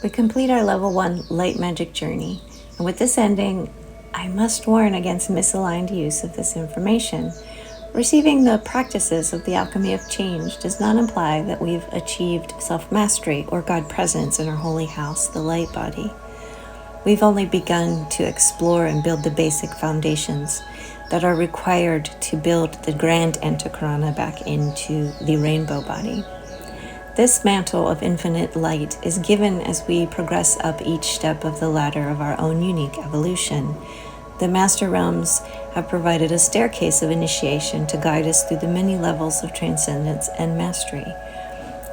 We complete our level 1 light magic journey, and with this ending, I must warn against misaligned use of this information. Receiving the practices of the alchemy of change does not imply that we've achieved self-mastery or God presence in our holy house, the light body. We've only begun to explore and build the basic foundations that are required to build the grand Antakarana back into the rainbow body. This mantle of infinite light is given as we progress up each step of the ladder of our own unique evolution. The Master Realms have provided a staircase of initiation to guide us through the many levels of transcendence and mastery.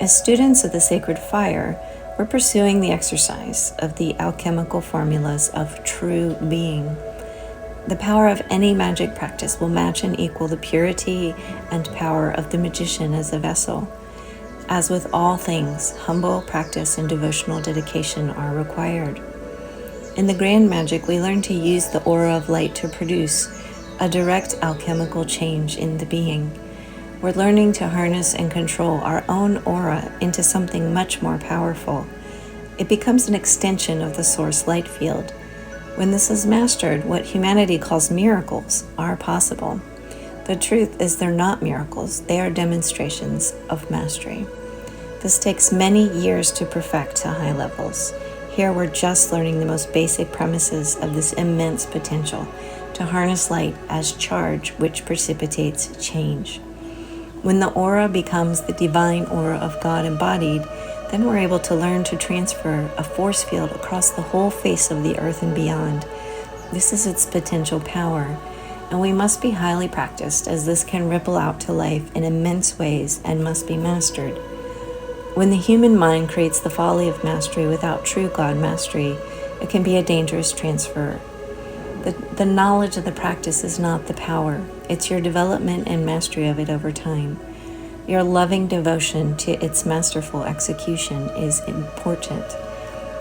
As students of the sacred fire, we're pursuing the exercise of the alchemical formulas of true being. The power of any magic practice will match and equal the purity and power of the magician as a vessel. As with all things, humble practice and devotional dedication are required. In the grand magic, we learn to use the aura of light to produce a direct alchemical change in the being. We're learning to harness and control our own aura into something much more powerful. It becomes an extension of the source light field. When this is mastered, what humanity calls miracles are possible. The truth is they're not miracles, they are demonstrations of mastery. This takes many years to perfect to high levels. Here we're just learning the most basic premises of this immense potential to harness light as charge which precipitates change. When the aura becomes the divine aura of God embodied, then we're able to learn to transfer a force field across the whole face of the earth and beyond. This is its potential power, and we must be highly practiced as this can ripple out to life in immense ways and must be mastered. When the human mind creates the folly of mastery without true God mastery, it can be a dangerous transfer. The knowledge of the practice is not the power. It's your development and mastery of it over time. Your loving devotion to its masterful execution is important.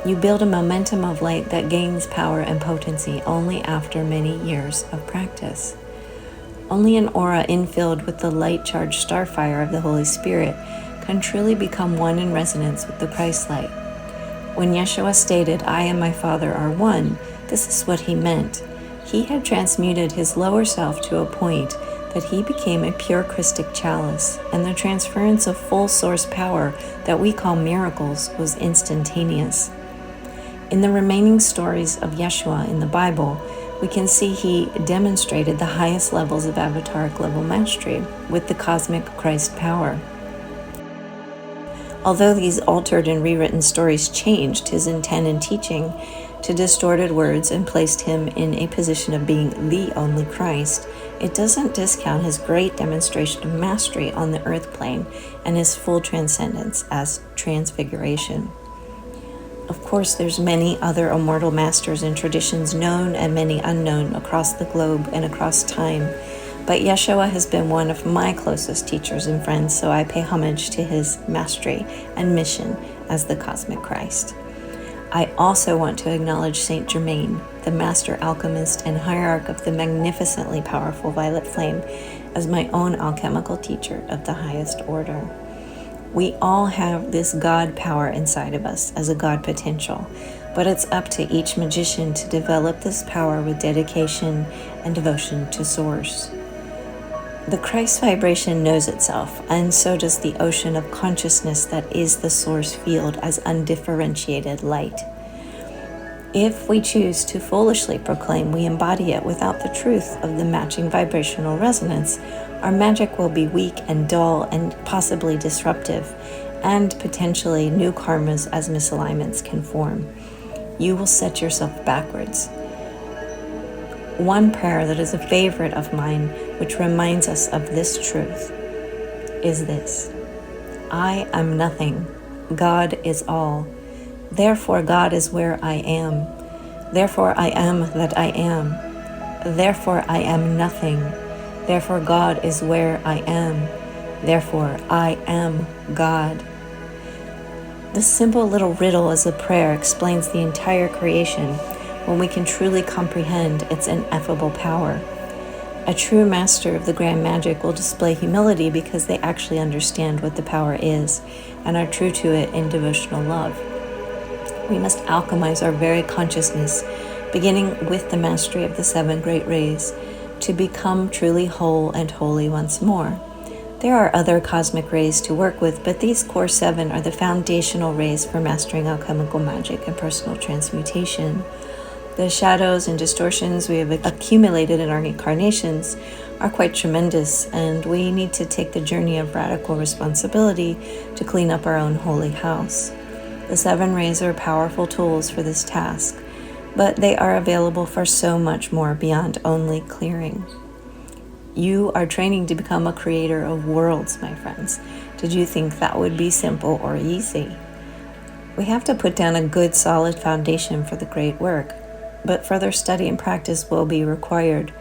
You build a momentum of light that gains power and potency only after many years of practice. Only an aura infilled with the light-charged starfire of the Holy Spirit can truly become one in resonance with the Christ light. When Yeshua stated, "I and my Father are one," this is what he meant. He had transmuted his lower self to a point that he became a pure Christic chalice, and the transference of full source power that we call miracles was instantaneous. In the remaining stories of Yeshua in the Bible, we can see he demonstrated the highest levels of avataric level mastery with the cosmic Christ power. Although these altered and rewritten stories changed his intent and teaching to distorted words and placed him in a position of being the only Christ, it doesn't discount his great demonstration of mastery on the earth plane and his full transcendence as transfiguration. Of course, there's many other immortal masters and traditions known and many unknown across the globe and across time, but Yeshua has been one of my closest teachers and friends, so I pay homage to his mastery and mission as the cosmic Christ. I also want to acknowledge Saint Germain, the master alchemist and hierarch of the magnificently powerful violet flame, as my own alchemical teacher of the highest order. We all have this God power inside of us as a God potential, but it's up to each magician to develop this power with dedication and devotion to Source. The Christ vibration knows itself, and so does the ocean of consciousness that is the Source field as undifferentiated light. If we choose to foolishly proclaim we embody it without the truth of the matching vibrational resonance, our magic will be weak and dull and possibly disruptive, and potentially new karmas as misalignments can form. You will set yourself backwards. One prayer that is a favorite of mine, which reminds us of this truth, is this: I am nothing, God is all. Therefore God is where I am. Therefore I am that I am. Therefore I am nothing. Therefore God is where I am. Therefore I am God. This simple little riddle as a prayer explains the entire creation when we can truly comprehend its ineffable power. A true master of the grand magic will display humility because they actually understand what the power is and are true to it in devotional love. We must alchemize our very consciousness, beginning with the mastery of the 7 great rays, to become truly whole and holy once more. There are other cosmic rays to work with, but these core 7 are the foundational rays for mastering alchemical magic and personal transmutation. The shadows and distortions we have accumulated in our incarnations are quite tremendous, and we need to take the journey of radical responsibility to clean up our own holy house. The 7 rays are powerful tools for this task, but they are available for so much more beyond only clearing. You are training to become a creator of worlds, my friends. Did you think that would be simple or easy? We have to put down a good, solid foundation for the great work, but further study and practice will be required.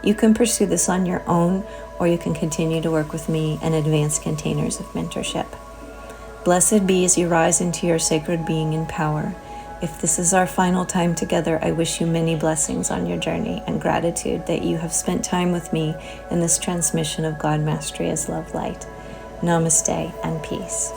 You can pursue this on your own, or you can continue to work with me and advanced containers of mentorship. Blessed be as you rise into your sacred being and power. If this is our final time together, I wish you many blessings on your journey and gratitude that you have spent time with me in this transmission of God Mastery as Love Light. Namaste and peace.